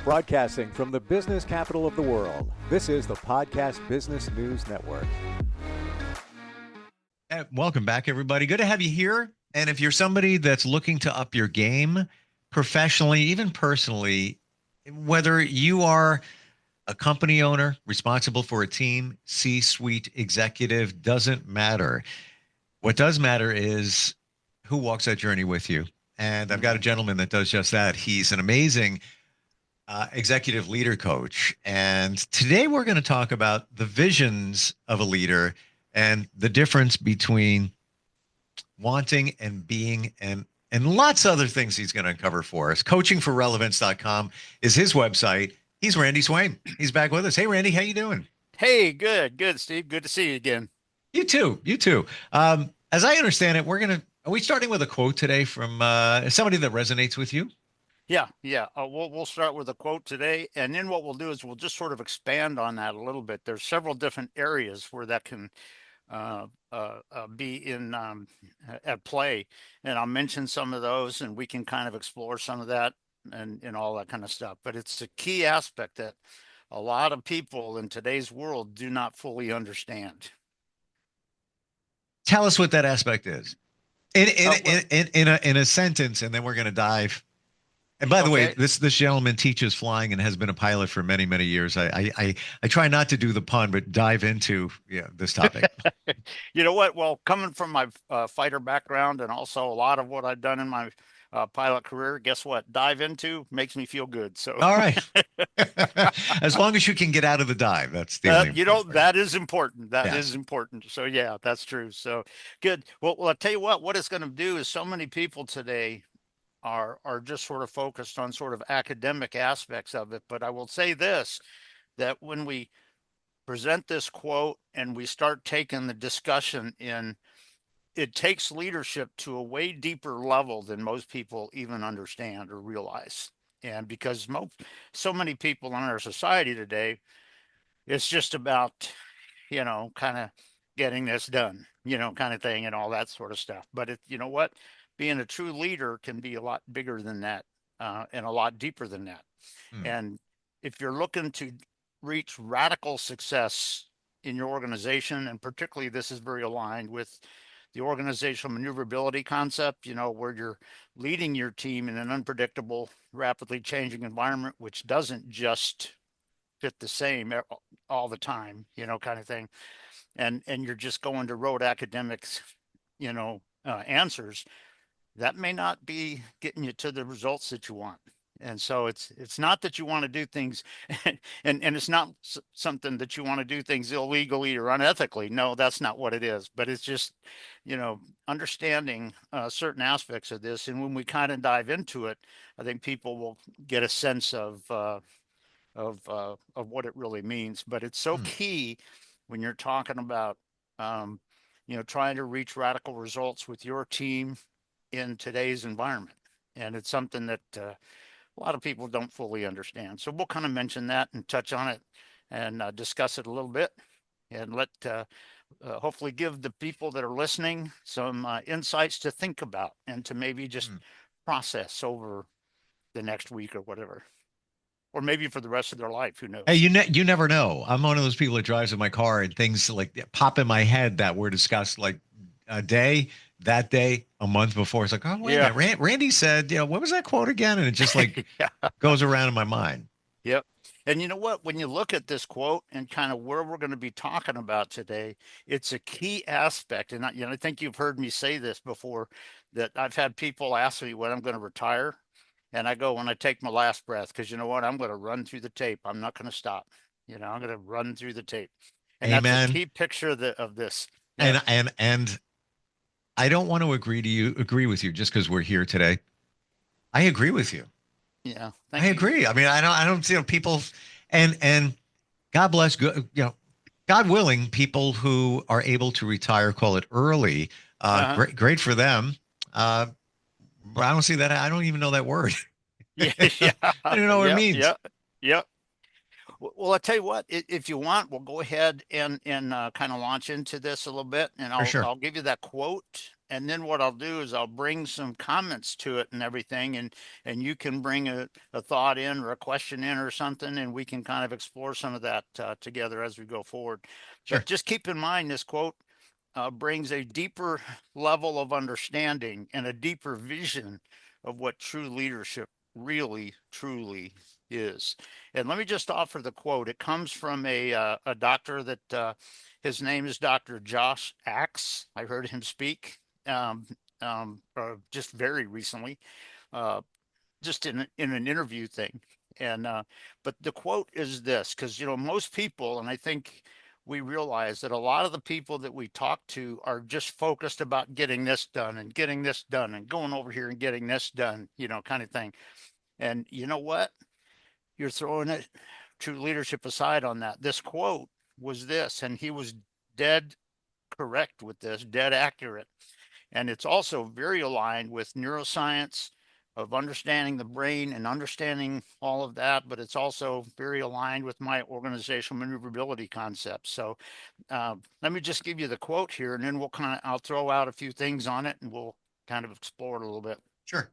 Broadcasting from the business capital of the world, this is the Podcast Business News Network. Welcome back, everybody. Good to have you here. And if you're somebody that's looking to up your game professionally, even personally, whether you are a company owner responsible for a team, C-suite executive, doesn't matter. What does matter is who walks that journey with you. And I've got a gentleman that does just that. He's an amazing executive leader coach. And today we're going to talk about the visions of a leader and the difference between wanting and being and lots of other things he's going to uncover for us. Coachingforrelevance.com is his website. He's Randy Swaim. He's back with us. Hey, Randy, how you doing? Hey, good, Steve. Good to see you again. You too. As I understand it, are we starting with a quote today from somebody that resonates with you? Yeah. We'll start with a quote today, and then what we'll do is we'll just sort of expand on that a little bit. There's several different areas where that can be in at play, and I'll mention some of those, and we can kind of explore some of that and all that kind of stuff. But it's a key aspect that a lot of people in today's world do not fully understand. Tell us what that aspect is in a sentence, and then we're going to dive. And by the way, this gentleman teaches flying and has been a pilot for many, many years. I try not to do the pun, but dive into this topic. You know what? Well, coming from my fighter background and also a lot of what I've done in my pilot career, guess what? Dive into makes me feel good. So all right, as long as you can get out of the dive, that's the only that is important. That is important. So yeah, that's true. So good. Well, I'll tell you what it's going to do is so many people today are just sort of focused on sort of academic aspects of it. But I will say this, that when we present this quote and we start taking the discussion in, it takes leadership to a way deeper level than most people even understand or realize. And because so many people in our society today, it's just about, kind of getting this done, kind of thing and all that sort of stuff. But you know what? Being a true leader can be a lot bigger than that and a lot deeper than that. And if you're looking to reach radical success in your organization, and particularly this is very aligned with the organizational maneuverability concept, where you're leading your team in an unpredictable, rapidly changing environment, which doesn't just fit the same all the time, kind of thing. And you're just going to rote academics, answers. That may not be getting you to the results that you want. And so it's not that you want to do things and it's not something that you want to do things illegally or unethically. No, that's not what it is. But it's just, understanding certain aspects of this. And when we kind of dive into it, I think people will get a sense of what it really means. But it's so key when you're talking about, trying to reach radical results with your team in today's environment. And it's something that a lot of people don't fully understand. So we'll kind of mention that and touch on it and discuss it a little bit and let hopefully give the people that are listening some insights to think about and to maybe just process over the next week or whatever. Or maybe for the rest of their life, who knows? Hey, you never know. I'm one of those people that drives in my car and things like pop in my head that were discussed like that day, a month before. It's like, oh, wait a minute. Randy said, what was that quote again? And it just like goes around in my mind. Yep. And you know what? When you look at this quote and kind of where we're going to be talking about today, it's a key aspect. And I think you've heard me say this before, that I've had people ask me when I'm going to retire. And I go, when I take my last breath, because you know what? I'm going to run through the tape. I'm not going to stop. I'm going to run through the tape. And Amen. That's a key picture of this. And I don't want to agree with you just because we're here today. I agree with you. Yeah. I agree. I mean, I don't see people and God bless, God willing, people who are able to retire, call it early. Great for them. But I don't see that. I don't even know that word. Yeah. I don't know what it means. Yep. Well, I'll tell you what, if you want, we'll go ahead and kind of launch into this a little bit, and I'll give you that quote, And then what I'll do is I'll bring some comments to it and everything, and you can bring a thought in or a question in or something, and we can kind of explore some of that together as we go forward. Sure. But just keep in mind this quote brings a deeper level of understanding and a deeper vision of what true leadership really, truly is. And let me just offer the quote. It comes from a doctor that his name is Dr. Josh Axe. I heard him speak just very recently, uh, just in an interview thing. And but the quote is this, because most people, and I think we realize that a lot of the people that we talk to are just focused about getting this done and getting this done and going over here and getting this done, kind of thing. And you know what? You're throwing it true leadership aside on that. This quote was this, and he was dead correct with this, dead accurate. And it's also very aligned with neuroscience of understanding the brain and understanding all of that, but it's also very aligned with my organizational maneuverability concepts. So let me just give you the quote here, and then I'll throw out a few things on it and we'll kind of explore it a little bit. Sure.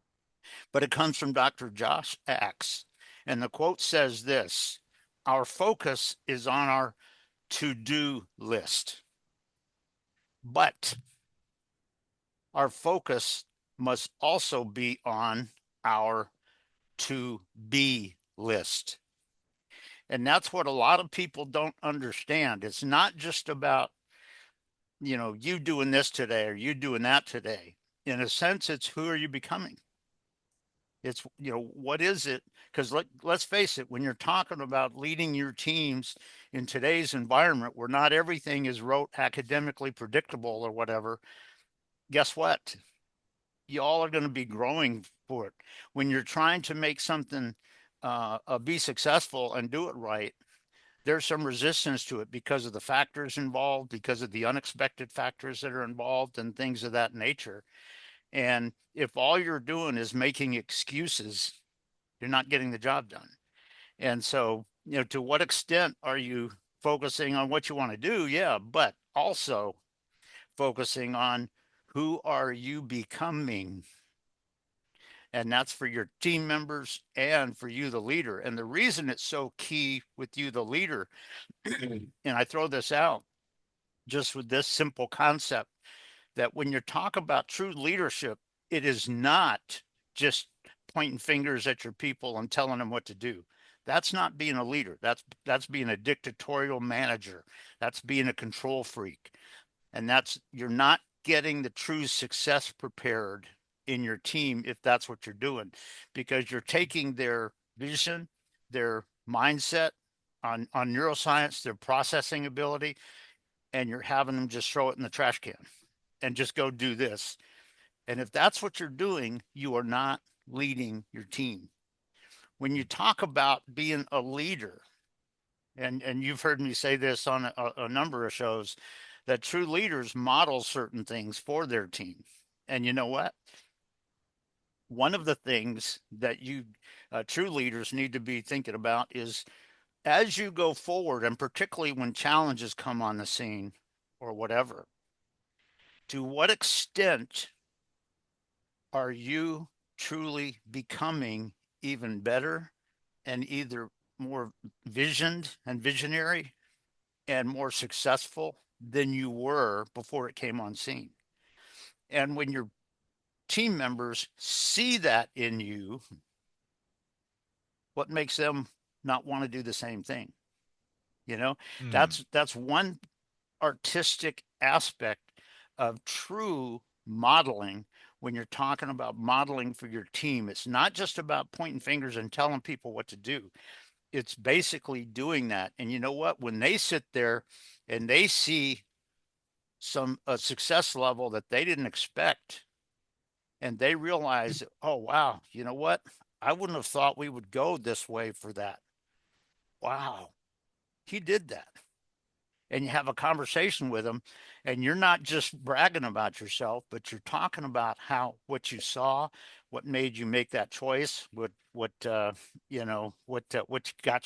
But it comes from Dr. Josh Axe. And the quote says this: our focus is on our to-do list, but our focus must also be on our to be list. And that's what a lot of people don't understand. It's not just about, you doing this today or you doing that today. In a sense, it's who are you becoming? It's, what is it? Because let's face it, when you're talking about leading your teams in today's environment where not everything is rote, academically predictable or whatever, guess what? Y'all are going to be growing for it. When you're trying to make something be successful and do it right, there's some resistance to it because of the factors involved, because of the unexpected factors that are involved and things of that nature. And if all you're doing is making excuses, you're not getting the job done. And so, to what extent are you focusing on what you want to do? Yeah, but also focusing on who are you becoming? And that's for your team members and for you, the leader. And the reason it's so key with you, the leader, and I throw this out just with this simple concept, that when you talk about true leadership, it is not just pointing fingers at your people and telling them what to do. That's not being a leader. That's being a dictatorial manager. That's being a control freak. And you're not getting the true success prepared in your team if that's what you're doing, because you're taking their vision, their mindset on neuroscience, their processing ability, and you're having them just throw it in the trash can and just go do this. And if that's what you're doing, you are not leading your team. When you talk about being a leader, and you've heard me say this on a number of shows, that true leaders model certain things for their team. And you know what? One of the things that you true leaders need to be thinking about is, as you go forward, and particularly when challenges come on the scene or whatever, to what extent are you truly becoming even better and either more visioned and visionary and more successful than you were before it came on scene? And when your team members see that in you, what makes them not want to do the same thing? That's one artistic aspect of true modeling. When you're talking about modeling for your team, it's not just about pointing fingers and telling people what to do. It's basically doing that. And you know what? When they sit there and they see a success level that they didn't expect, and they realize, oh wow, you know what? I wouldn't have thought we would go this way for that. Wow, he did that. And you have a conversation with them, and you're not just bragging about yourself, but you're talking about what you saw, what made you make that choice, what got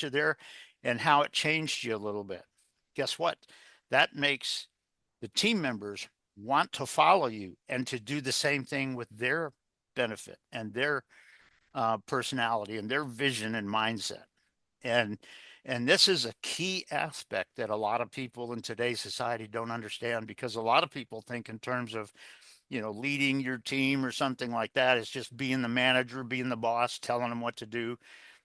you there, and how it changed you a little bit. Guess what? That makes the team members want to follow you and to do the same thing with their benefit and their personality and their vision and mindset. And and this is a key aspect that a lot of people in today's society don't understand, because a lot of people think in terms of, leading your team or something like that. It's just being the manager, being the boss, telling them what to do.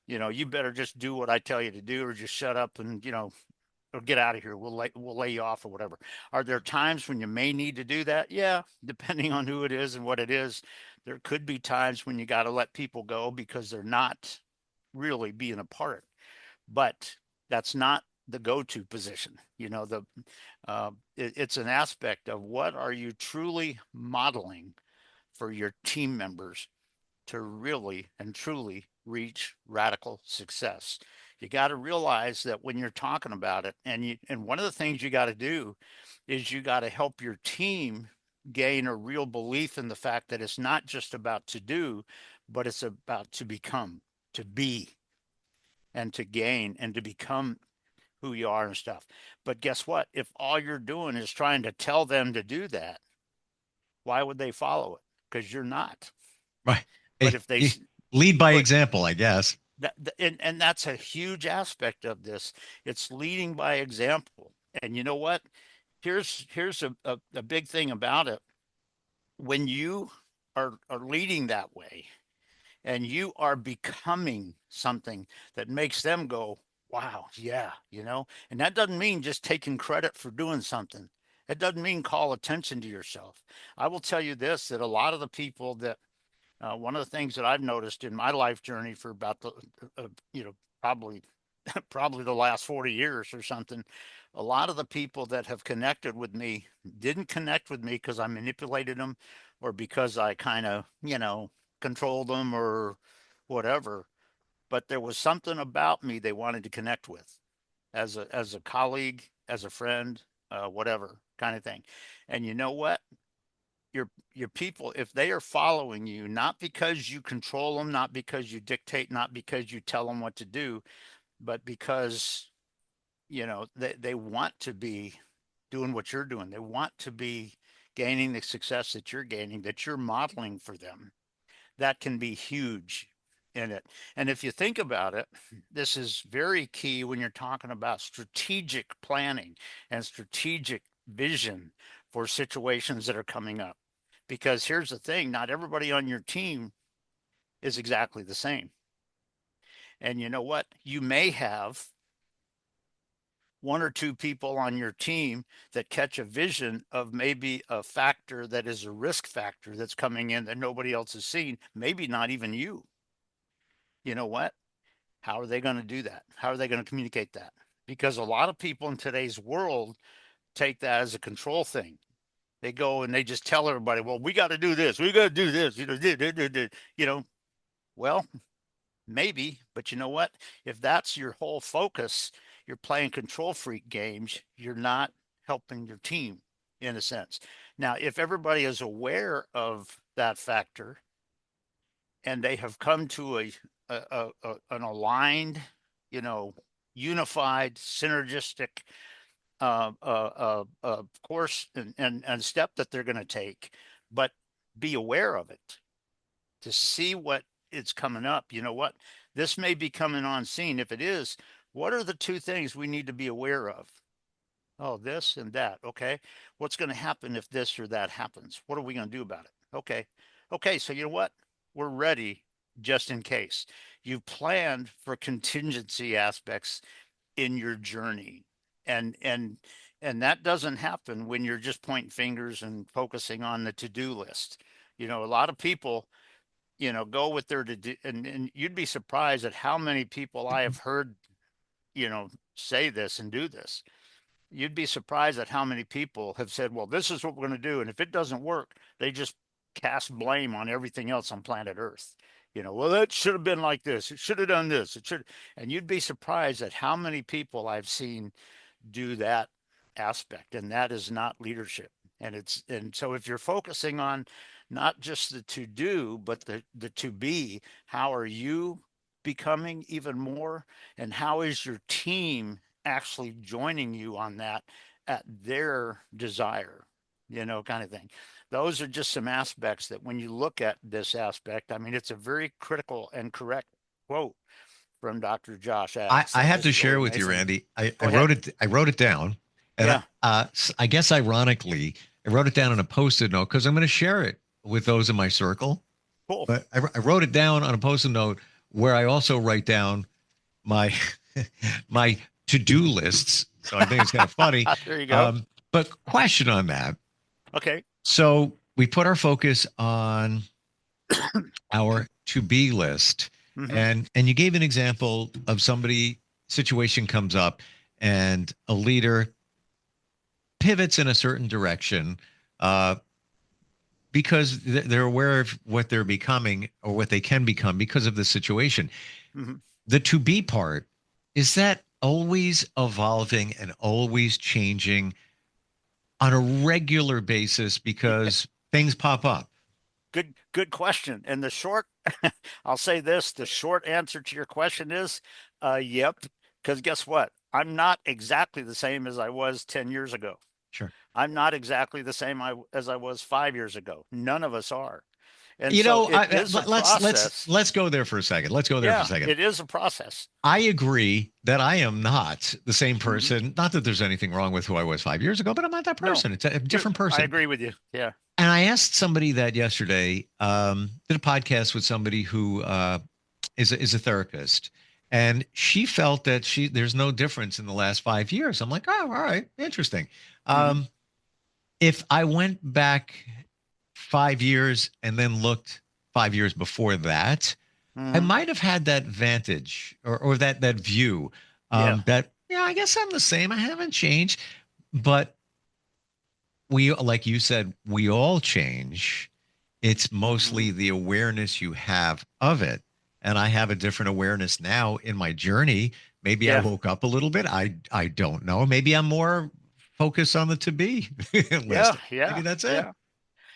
You better just do what I tell you to do, or just shut up and, or get out of here. We'll lay you off or whatever. Are there times when you may need to do that? Yeah, depending on who it is and what it is. There could be times when you got to let people go because they're not really being a part. But that's not the go-to position. It's an aspect of what are you truly modeling for your team members to really and truly reach radical success. You got to realize that when you're talking about it, and one of the things you got to do is you got to help your team gain a real belief in the fact that it's not just about to do, but it's about to become, to be, and to gain and to become who you are and stuff. But guess what? If all you're doing is trying to tell them to do that, why would they follow it? Because you're not. Right. But if they lead by example, I guess. And that's a huge aspect of this. It's leading by example. And you know what? Here's a big thing about it. When you are leading that way and you are becoming something that makes them go, wow, yeah, and that doesn't mean just taking credit for doing something. It doesn't mean call attention to yourself. I will tell you this, that a lot of the people that one of the things that I've noticed in my life journey for about the, probably, probably the last 40 years or something, a lot of the people that have connected with me didn't connect with me because I manipulated them or because I kind of, controlled them or whatever. But there was something about me they wanted to connect with as a colleague, as a friend, whatever kind of thing. And you know what? Your people, if they are following you, not because you control them, not because you dictate, not because you tell them what to do, but because they want to be doing what you're doing. They want to be gaining the success that you're gaining, that you're modeling for them. That can be huge in it. And if you think about it, this is very key when you're talking about strategic planning and strategic vision for situations that are coming up. Because here's the thing, not everybody on your team is exactly the same. And you know what? You may have one or two people on your team that catch a vision of maybe a factor that is a risk factor that's coming in that nobody else has seen, maybe not even you. You know what? How are they going to do that? How are they going to communicate that? Because a lot of people in today's world take that as a control thing. They go and they just tell everybody, well, we got to do this. We got to do this. Well, maybe, but you know what? If that's your whole focus, you're playing control freak games. You're not helping your team in a sense. Now, if everybody is aware of that factor and they have come to an aligned, unified, synergistic course and step that they're going to take, but be aware of it to see what it's coming up. You know what? This may be coming on scene. If it is, what are the two things we need to be aware of? Oh, this and that. Okay. What's going to happen if this or that happens? What are we going to do about it? Okay. Okay. So you know what? We're ready just in case. You've planned for contingency aspects in your journey. And that doesn't happen when you're just pointing fingers and focusing on the to-do list. A lot of people, go with their to do, and you'd be surprised at how many people I have heard, say this and do this. You'd be surprised at how many people have said, well, this is what we're going to do. And if it doesn't work, they just cast blame on everything else on planet Earth. Well, that should have been like this. It should have done this. It should. And you'd be surprised at how many people I've seen do that aspect. And that is not leadership. And so if you're focusing on not just the to do, but the to be, how are you becoming even more? And how is your team actually joining you on that at their desire? kind of thing. Those are just some aspects that when you look at this aspect, I mean, it's a very critical and correct quote from Dr. Josh Axe. I That have to is share really with you, amazing. Randy. Go ahead. I wrote it down, and Yeah. I guess ironically, I wrote it down on a post-it note because I'm going to share it with those in my circle. Cool. But I wrote it down on a post-it note where I also write down my my to-do lists. So I think it's kind of funny. There you go. But question on that. Okay. So we put our focus on our to-be list, Hmm. and you gave an example of somebody situation comes up, and a leader pivots in a certain direction because they're aware of what they're becoming or what they can become because of the situation. Hmm. The to be part, is that always evolving and always changing on a regular basis because things pop up? Good question. And the short, I'll say this, the short answer to your question is, yep. Because guess what? I'm not exactly the same as I was 10 years ago. Sure. I'm not exactly the same as I was 5 years ago. None of us are. And You so know, it is a process. let's go there for a second. Let's go there for a Yeah, second. it is a process. I agree that I am not the same Mhm. person. Not that there's anything wrong with who I was 5 years ago, but I'm not that No, person. It's a different I person. agree with you. Yeah. And I asked somebody that yesterday. Did a podcast with somebody who is a therapist, and she felt that there's no difference in the last 5 years. I'm like, oh, all right, interesting. Hmm. If I went back 5 years and then looked 5 years before that, I Hmm. might have had that vantage or that view Yeah. that yeah, I guess I'm the same. I haven't changed, but we, like you said, we all change. It's Hmm. mostly the awareness you have of it. And I have a different awareness now in my journey. Maybe I Yeah. woke up a little bit. I don't know. Maybe I'm more focused on the to be list. Yeah. Maybe Yeah. that's it. Yeah.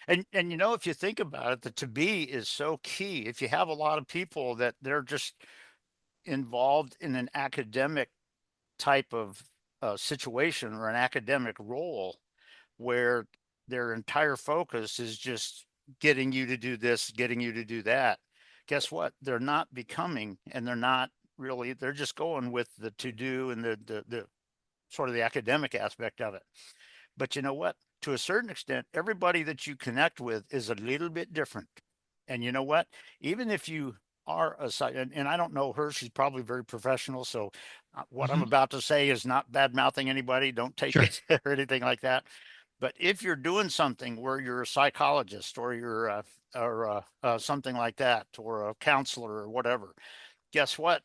And if you think about it, the to be is so key. If you have a lot of people that they're just involved in an academic type of situation or an academic role where their entire focus is just getting you to do this, getting you to do that, guess what? They're not becoming, and they're not really, they're just going with the to do and the sort of the academic aspect of it. But you know what? To a certain extent, everybody that you connect with is a little bit different. And you know what? Even if you are a site, and I don't know her, she's probably very professional. So what I'm Mhm. about to say is not bad mouthing anybody. Don't take Sure. it or anything like that. But if you're doing something where you're a psychologist or you're something like that, or a counselor or whatever, guess what?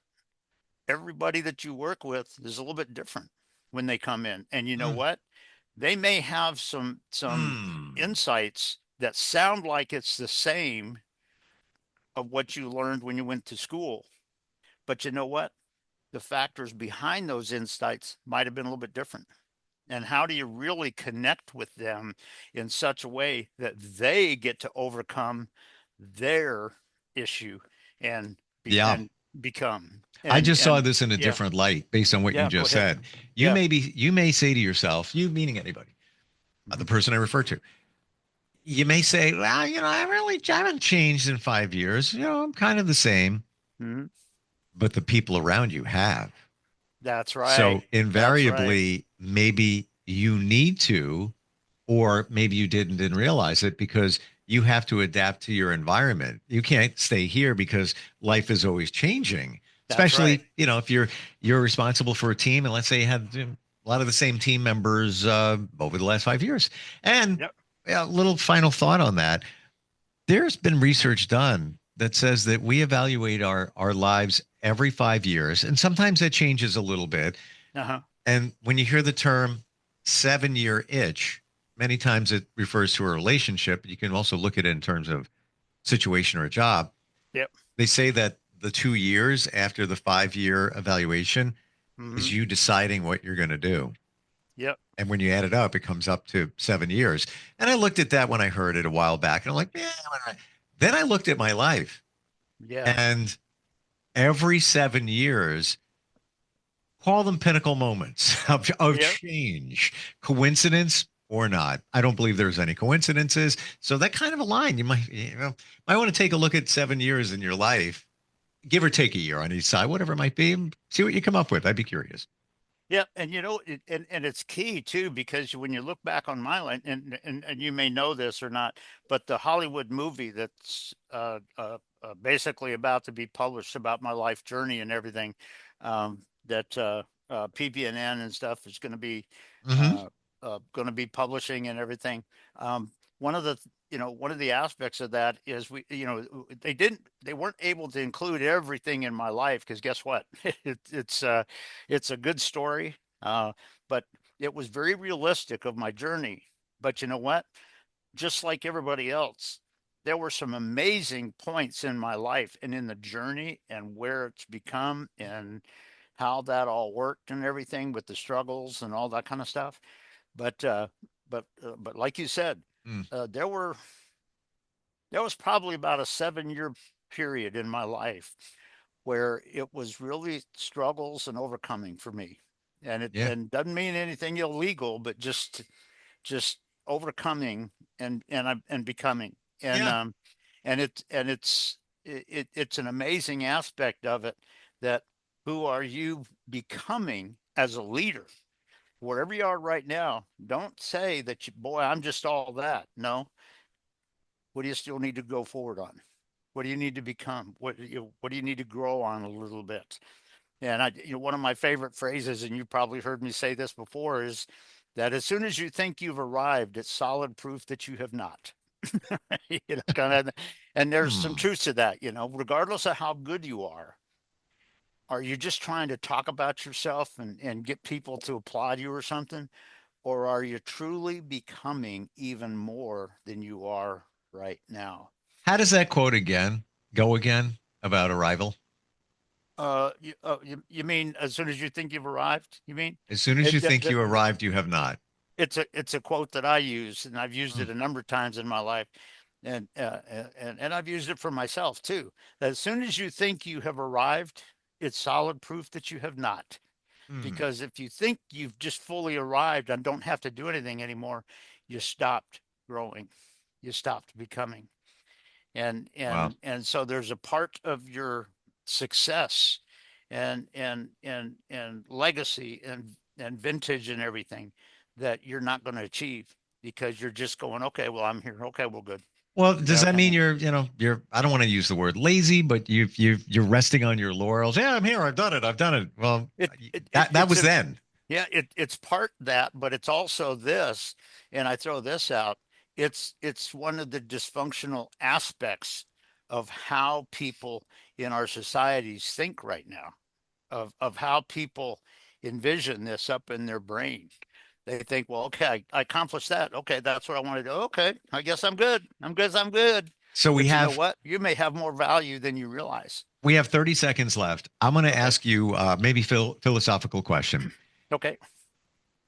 Everybody that you work with is a little bit different when they come in. And you know Mm. what? They may have some Mm. insights that sound like it's the same of what you learned when you went to school. But you know what? The factors behind those insights might have been a little bit different. And how do you really connect with them in such a way that they get to overcome their issue and Yeah. become I just saw and this in a yeah. different light based on what you Yeah, go just ahead. said. Yeah. You may say to yourself, you meaning anybody, the Mhm. person I refer to, you may say, well, I haven't changed in 5 years. I'm kind of the same, Mhm. but the people around you have. That's right. So That's right. invariably, maybe you need to, or maybe you didn't realize it because you have to adapt to your environment. You can't stay here because life is always changing. That's right. Especially, if you're responsible for a team, and let's say you had a lot of the same team members over the last 5 years. And Yep. a little final thought on that: there's been research done that says that we evaluate our lives every 5 years, and sometimes that changes a little bit. Uh-huh. And when you hear the term 7 year itch, many times it refers to a relationship. You can also look at it in terms of situation or a job. Yep. They say that the 2 years after the 5 year evaluation is Mhm. you deciding what you're going to do. Yep. And when you add it up, it comes up to 7 years. And I looked at that when I heard it a while back, and I'm like, yeah. Then I looked at my life, Yeah. and every 7 years, call them pinnacle moments of Yep. change. Coincidence? or not. I don't believe there's any coincidences. So that kind of a line, might want to take a look at 7 years in your life, give or take a year on each side, whatever it might be, and see what you come up with. I'd be curious. Yeah, and and it's key too, because when you look back on my life, and you may know this or not, but the Hollywood movie that's basically about to be published about my life journey and everything, that PBNN and stuff is Hmm. going to be publishing and everything. One of the one of the aspects of that is they weren't able to include everything in my life, because guess what? It's a good story, but it was very realistic of my journey. But you know what? Just like everybody else, there were some amazing points in my life and in the journey and where it's become and how that all worked and everything with the struggles and all that kind of stuff. But but like you said, Mm. uh, there were there was probably about a 7 year period in my life where it was really struggles and overcoming for me. And it Yeah. and doesn't mean anything illegal, but just overcoming and becoming. And Yeah. it's an amazing aspect of it, that who are you becoming as a leader? Wherever you are right now, don't say that boy, I'm just all that. No, what do you still need to go forward on? What do you need to become? What do you need to grow on a little bit? And one of my favorite phrases, and you probably heard me say this before, is that as soon as you think you've arrived, it's solid proof that you have not. Kind of, and there's some Hmm. truth to that. Regardless of how good you are you just trying to talk about yourself and get people to applaud you or something? Or are you truly becoming even more than you are right now? How does that quote again go again about arrival? You mean as soon as you think you've arrived? You mean As soon as it, you the, think the, you the, arrived, you have not. it's a quote that I use, and I've used Mm. it a number of times in my life, and I've used it for myself too. As soon as you think you have arrived, it's solid proof that you have not. Mm. Because if you think you've just fully arrived and don't have to do anything anymore, you stopped growing, you stopped becoming. and Wow. and and so there's a part of your success and legacy and vintage and everything that you're not going to achieve, because you're just going, okay, well, I'm here, okay, well, good, Well, does that kind mean of. you're, I don't want to use the word lazy, but you're resting on your laurels. Yeah, I'm here. I've done it. I've done it. Well, that It's was a then. Yeah, it's part that, but it's also this, and I throw this out. It's one of the dysfunctional aspects of how people in our societies think right now, of how people envision this up in their brain. They think, well, okay, I accomplished that. Okay, that's what I want to do. Okay, I guess I'm good. I'm good. So But you know what? You may have more value than you realize. we have 30 seconds left. I'm going to Okay. ask you maybe philosophical question. Okay.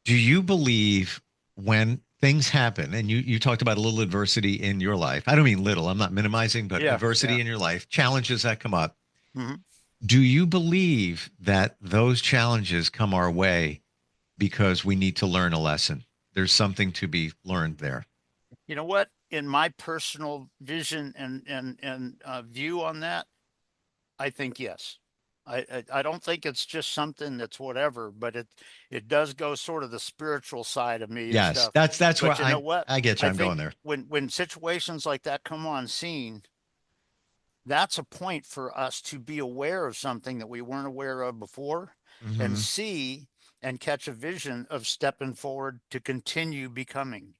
Do you believe when things happen, and you talked about a little adversity in your life? I don't mean little. I'm not minimizing, but Yeah. Yeah. adversity in your life, challenges that come up. Hmm. Do you believe that those challenges come our way because we need to learn a lesson? There's something to be learned there. You know what? In my personal vision and view on that, I think yes. I don't think it's just something that's whatever, but it does go sort of the spiritual side of me and Yes, stuff. that's where But you know what? I get you. I I'm going think there. when situations like that come on scene, that's a point for us to be aware of something that we weren't aware of before, and Hmm. see and catch a vision of stepping forward to continue becoming,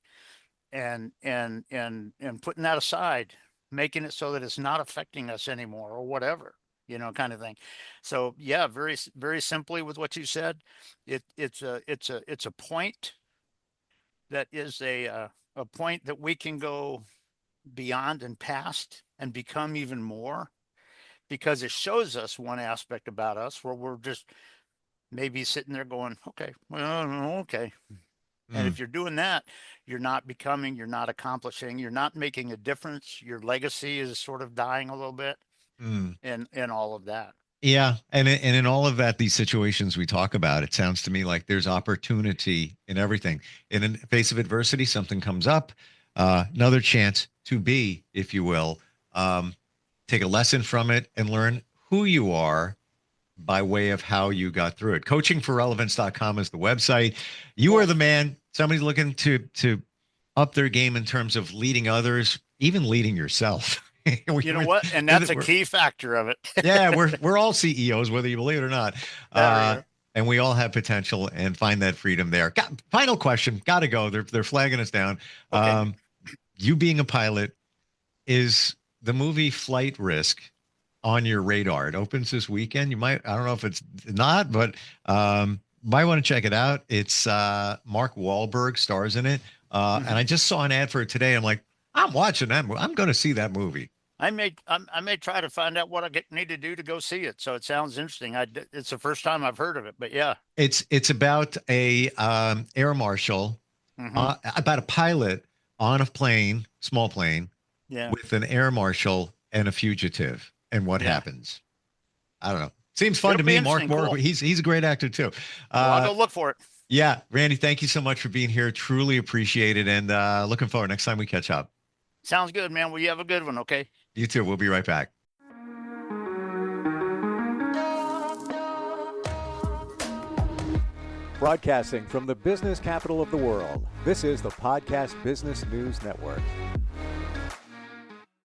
and putting that aside, making it so that it's not affecting us anymore or whatever, kind of thing. So yeah, very simply with what you said, it's a point that is a point that we can go beyond and past and become even more, because it shows us one aspect about us where we're just maybe sitting there going, okay, well, okay. And Mm, if you're doing that, you're not becoming, you're not accomplishing, you're not making a difference. Your legacy is sort of dying a little bit, mm. and all of that. Yeah, and in all of that, these situations we talk about, it sounds to me like there's opportunity in everything. In the face of adversity, something comes up, another chance to be, if you will, take a lesson from it and learn who you are by way of how you got through it. Coachingforrelevance.com is the website. You are the man. Somebody's looking to up their game in terms of leading others, even leading yourself. You know what? And that's a key factor of it. Yeah, we're all CEOs, whether you believe it or not. And we all have potential and find that freedom there. Final question. Got to go. They're flagging us down. Okay. You being a pilot, is the movie Flight Risk on your radar? It opens this weekend. You might, I don't know if it's not, but might want to check it out. It's Mark Wahlberg stars in it. And I just saw an ad for it today. I'm like, I'm watching that movie. I'm going to see that movie. I may try to find out what I need to do to go see it. So it sounds interesting. It's the first time I've heard of it, but yeah. It's about a air marshal, about a pilot on a plane, small plane, with an air marshal and a fugitive, and what happens. I don't know. Seems fun to me. Mark Wahlberg, cool. He's a great actor too. Well, I'll go look for it. Yeah, Randy, thank you so much for being here. Truly appreciate it, and looking forward next time we catch up. Sounds good, man. Well, you have a good one, okay? You too. We'll be right back. Broadcasting from the business capital of the world, this is the Podcast Business News Network.